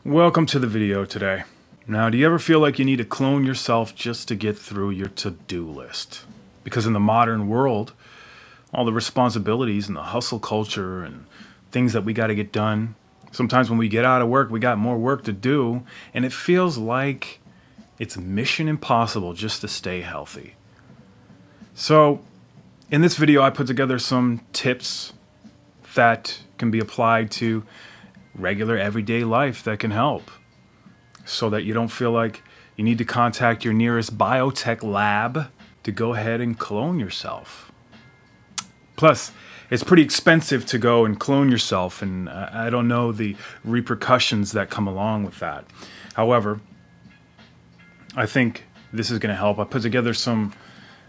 Welcome to the video today. Now, do you ever feel like you need to clone yourself just to get through your to-do list? Because in the modern world, all the responsibilities and the hustle culture and things that we got to get done, sometimes when we get out of work, we got more work to do, and it feels like it's mission impossible just to stay healthy. So, in this video, I put together some tips that can be applied to regular everyday life that can help so that you don't feel like you need to contact your nearest biotech lab to go ahead and clone yourself. Plus, it's pretty expensive to go and clone yourself, and I don't know the repercussions that come along with that. However, I think this is going to help. I put together some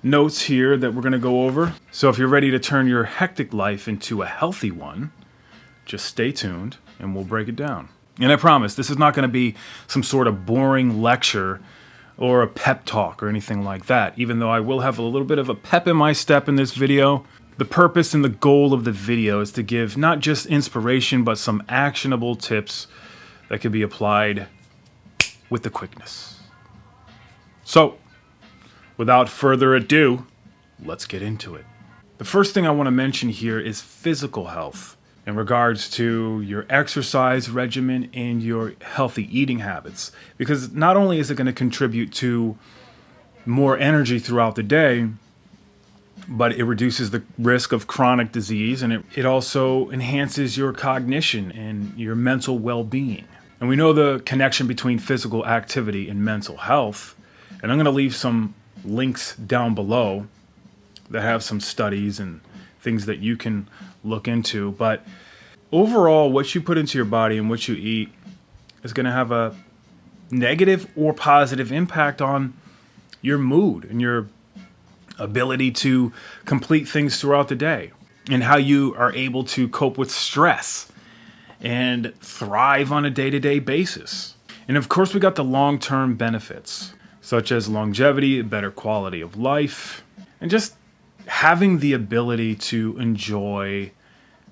notes here that we're going to go over. So if you're ready to turn your hectic life into a healthy one, just stay tuned and we'll break it down. And I promise, this is not going to be some sort of boring lecture or a pep talk or anything like that. Even though I will have a little bit of a pep in my step in this video, the purpose and the goal of the video is to give not just inspiration, but some actionable tips that can be applied with the quickness. So, without further ado, let's get into it. The first thing I want to mention here is physical health in regards to your exercise regimen and your healthy eating habits. Because not only is it going to contribute to more energy throughout the day, but it reduces the risk of chronic disease, and it also enhances your cognition and your mental well-being. And we know the connection between physical activity and mental health, and I'm going to leave some links down below that have some studies and things that you can look into. But overall, what you put into your body and what you eat is going to have a negative or positive impact on your mood and your ability to complete things throughout the day, and how you are able to cope with stress and thrive on a day-to-day basis. And of course, we got the long-term benefits, such as longevity, better quality of life, and just having the ability to enjoy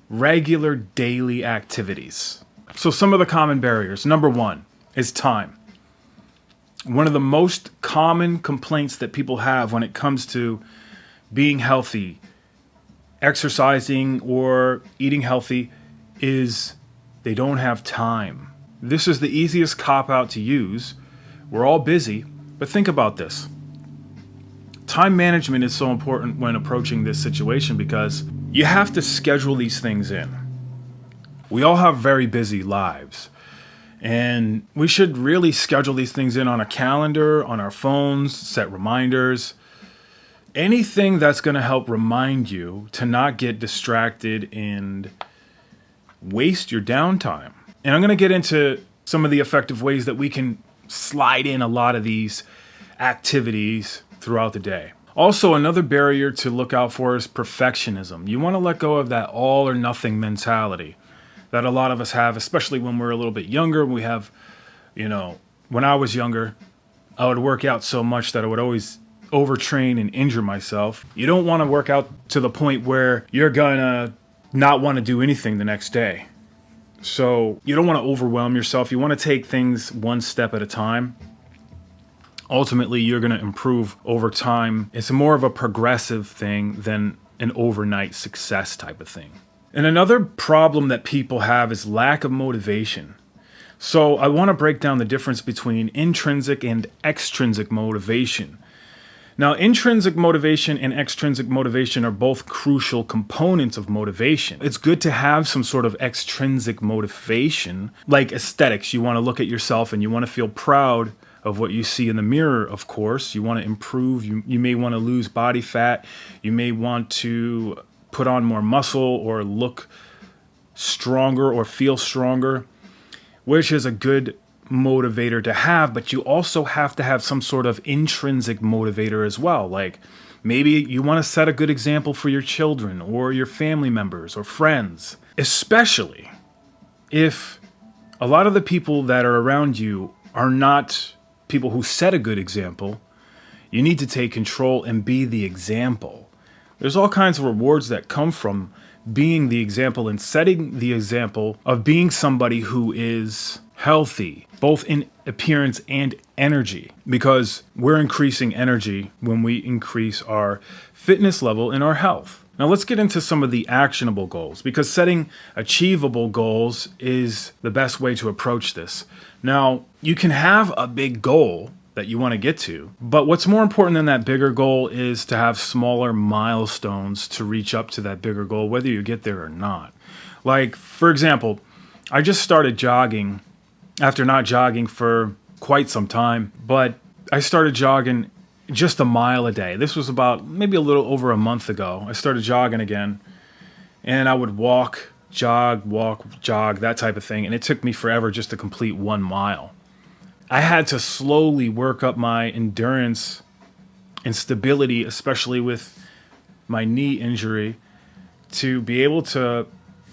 regular daily activities. So some of the common barriers. Number one is time. One of the most common complaints that people have when it comes to being healthy, exercising, or eating healthy is they don't have time. This is the easiest cop-out to use. We're all busy, but think about this. Time management is so important when approaching this situation because you have to schedule these things in. We all have very busy lives, and we should really schedule these things in on a calendar, on our phones, set reminders, anything that's going to help remind you to not get distracted and waste your downtime. And I'm going to get into some of the effective ways that we can slide in a lot of these activities throughout the day. Also, another barrier to look out for is perfectionism. You want to let go of that all or nothing mentality that a lot of us have, especially when we're a little bit younger. We have, when I was younger, I would work out so much that I would always overtrain and injure myself. You don't want to work out to the point where you're gonna not want to do anything the next day. So you don't want to overwhelm yourself. You want to take things one step at a time. Ultimately, you're going to improve over time. It's more of a progressive thing than an overnight success type of thing. And another problem that people have is lack of motivation. So I want to break down the difference between intrinsic and extrinsic motivation. Now, intrinsic motivation and extrinsic motivation are both crucial components of motivation. It's good to have some sort of extrinsic motivation, like aesthetics. You want to look at yourself and you want to feel proud of what you see in the mirror, of course. You want to improve. You may want to lose body fat. You may want to put on more muscle or look stronger or feel stronger, which is a good motivator to have, but you also have to have some sort of intrinsic motivator as well. Like maybe you want to set a good example for your children or your family members or friends, especially if a lot of the people that are around you are not people who set a good example. You need to take control and be the example. There's all kinds of rewards that come from being the example and setting the example of being somebody who is healthy, both in appearance and energy, because we're increasing energy when we increase our fitness level and our health. Now let's get into some of the actionable goals, because setting achievable goals is the best way to approach this. Now, you can have a big goal that you want to get to, but what's more important than that bigger goal is to have smaller milestones to reach up to that bigger goal, whether you get there or not. Like, for example, I just started jogging after not jogging for quite some time, but I started jogging just a mile a day. This was about maybe a little over a month ago. I started jogging again, and I would walk, jog, that type of thing, and it took me forever just to complete 1 mile. I had to slowly work up my endurance and stability, especially with my knee injury, to be able to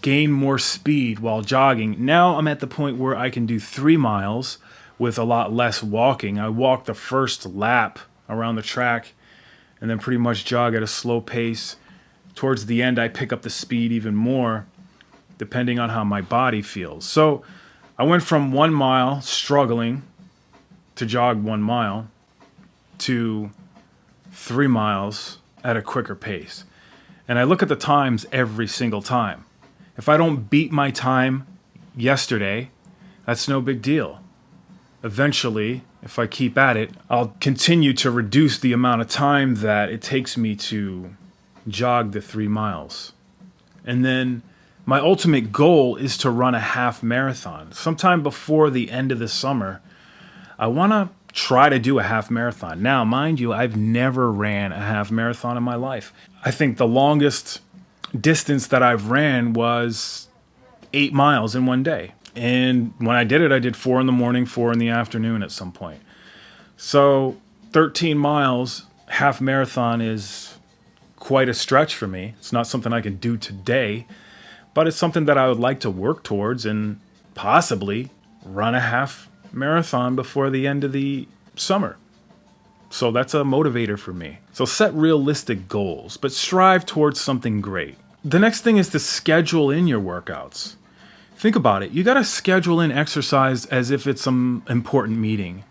gain more speed while jogging. Now I'm at the point where I can do 3 miles with a lot less walking. I walk the first lap around the track and then pretty much jog at a slow pace. Towards the end, I pick up the speed even more, depending on how my body feels. So I went from 1 mile struggling to jog 1 mile to 3 miles at a quicker pace. And I look at the times every single time. If I don't beat my time yesterday, that's no big deal. Eventually, if I keep at it, I'll continue to reduce the amount of time that it takes me to jog the 3 miles. And then my ultimate goal is to run a half marathon. Sometime before the end of the summer, I want to try to do a half marathon. Now, mind you, I've never ran a half marathon in my life. I think the longest distance that I've ran was 8 miles in one day. And when I did it, I did 4 in the morning, 4 in the afternoon at some point. So 13 miles, half marathon is quite a stretch for me. It's not something I can do today, but it's something that I would like to work towards and possibly run a half marathon before the end of the summer. So that's a motivator for me. So set realistic goals, but strive towards something great. The next thing is to schedule in your workouts. Think about it. You got to schedule in exercise as if it's some important meeting.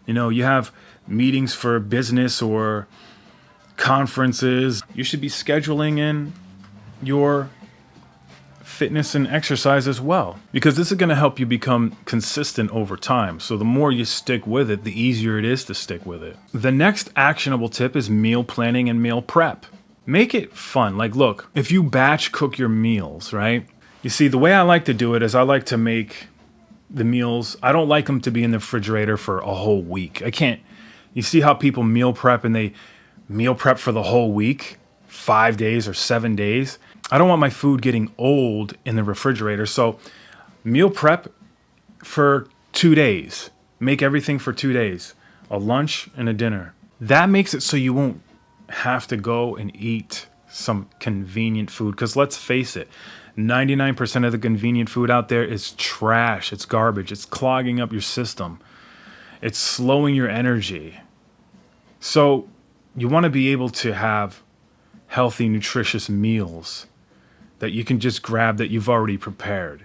You know, you have meetings for business or conferences. You should be scheduling in your fitness and exercise as well, because this is going to help you become consistent over time. So the more you stick with it, the easier it is to stick with it. The next actionable tip is meal planning and meal prep. Make it fun. Like, look, if you batch cook your meals, right? You see, the way I like to do it is I like to make the meals. I don't like them to be in the refrigerator for a whole week. I can't. You see how people meal prep and they meal prep for the whole week, 5 days or 7 days. I don't want my food getting old in the refrigerator. So meal prep for 2 days. Make everything for 2 days. A lunch and a dinner. That makes it so you won't have to go and eat some convenient food. Because let's face it, 99% of the convenient food out there is trash. It's garbage. It's clogging up your system. It's slowing your energy. So you want to be able to have healthy, nutritious meals that you can just grab that you've already prepared.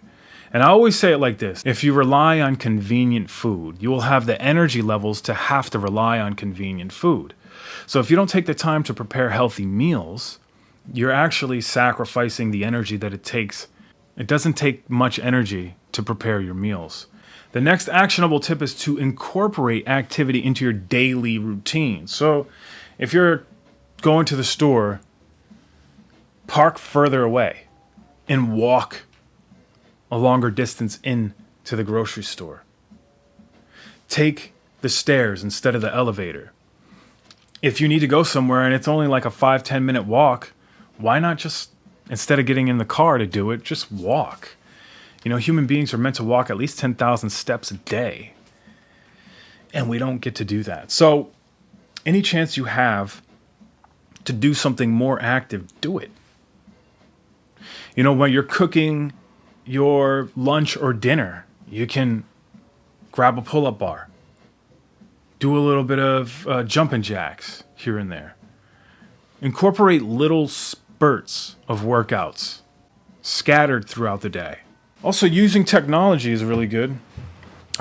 And I always say it like this: if you rely on convenient food, you will have the energy levels to have to rely on convenient food. So if you don't take the time to prepare healthy meals, you're actually sacrificing the energy that it takes. It doesn't take much energy to prepare your meals. The next actionable tip is to incorporate activity into your daily routine. So if you're going to the store, park further away and walk a longer distance into the grocery store. Take the stairs instead of the elevator. If you need to go somewhere and it's only like a 5-10 minute walk, why not just, instead of getting in the car to do it, just walk? You know, human beings are meant to walk at least 10,000 steps a day. And we don't get to do that. So any chance you have to do something more active, do it. You know, when you're cooking your lunch or dinner, you can grab a pull-up bar. Do a little bit of jumping jacks here and there. Incorporate little spurts of workouts scattered throughout the day. Also, using technology is really good.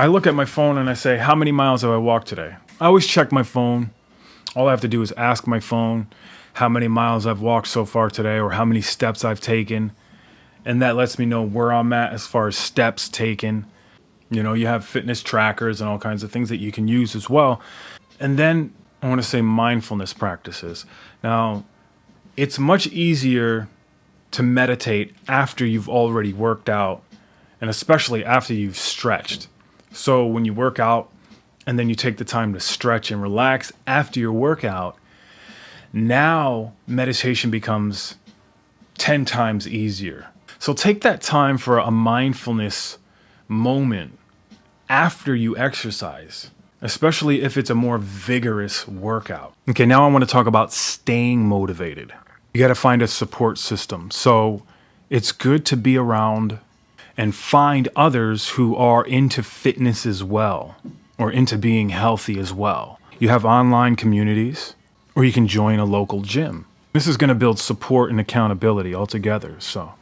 I look at my phone and I say, how many miles have I walked today? I always check my phone. All I have to do is ask my phone how many miles I've walked so far today or how many steps I've taken. And that lets me know where I'm at as far as steps taken. You know, you have fitness trackers and all kinds of things that you can use as well. And then I want to say mindfulness practices. Now, it's much easier to meditate after you've already worked out, and especially after you've stretched. So when you work out and then you take the time to stretch and relax after your workout, now meditation becomes 10 times easier. So take that time for a mindfulness moment after you exercise, especially if it's a more vigorous workout. Okay, now I want to talk about staying motivated. You got to find a support system. So it's good to be around and find others who are into fitness as well, or into being healthy as well. You have online communities, or you can join a local gym. This is going to build support and accountability altogether. So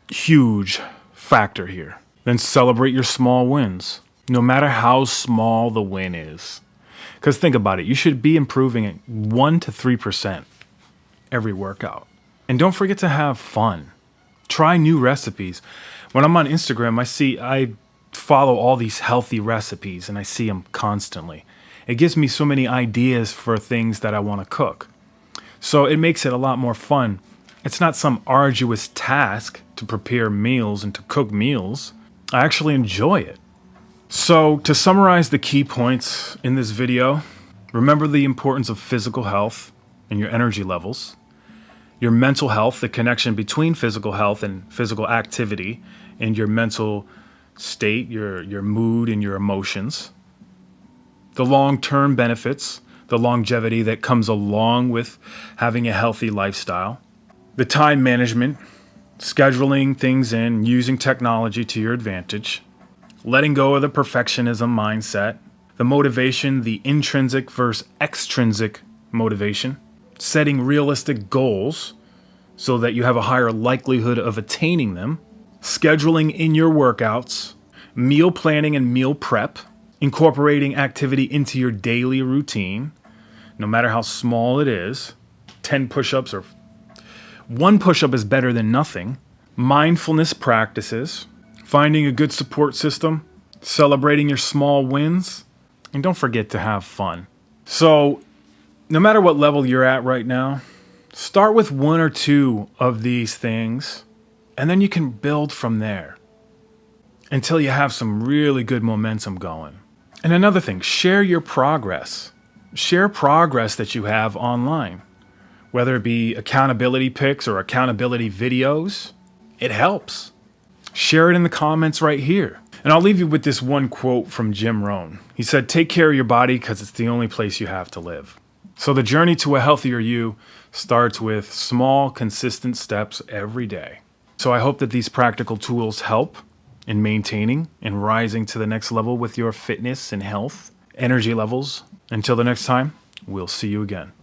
huge factor here. Then celebrate your small wins, no matter how small the win is. Because think about it, you should be improving at 1 to 3% every workout. And don't forget to have fun. Try new recipes. When I'm on Instagram, I follow all these healthy recipes and I see them constantly. It gives me so many ideas for things that I want to cook. So it makes it a lot more fun. It's not some arduous task to prepare meals and to cook meals. I actually enjoy it. So to summarize the key points in this video, remember the importance of physical health and your energy levels, your mental health, the connection between physical health and physical activity, and your mental state, your mood and your emotions, the long-term benefits, the longevity that comes along with having a healthy lifestyle, the time management, scheduling things in, using technology to your advantage, letting go of the perfectionism mindset, the motivation, the intrinsic versus extrinsic motivation, setting realistic goals so that you have a higher likelihood of attaining them, scheduling in your workouts, meal planning and meal prep, incorporating activity into your daily routine, no matter how small it is, 10 push-ups or 1 push-up is better than nothing, mindfulness practices, finding a good support system, celebrating your small wins, and don't forget to have fun. So, no matter what level you're at right now, start with 1 or 2 of these things, and then you can build from there until you have some really good momentum going. And another thing, share your progress. Share progress that you have online, whether it be accountability pics or accountability videos. It helps. Share it in the comments right here. And I'll leave you with this one quote from Jim Rohn. He said, "Take care of your body because it's the only place you have to live." So the journey to a healthier you starts with small, consistent steps every day. So I hope that these practical tools help in maintaining and rising to the next level with your fitness and health, energy levels. Until the next time, we'll see you again.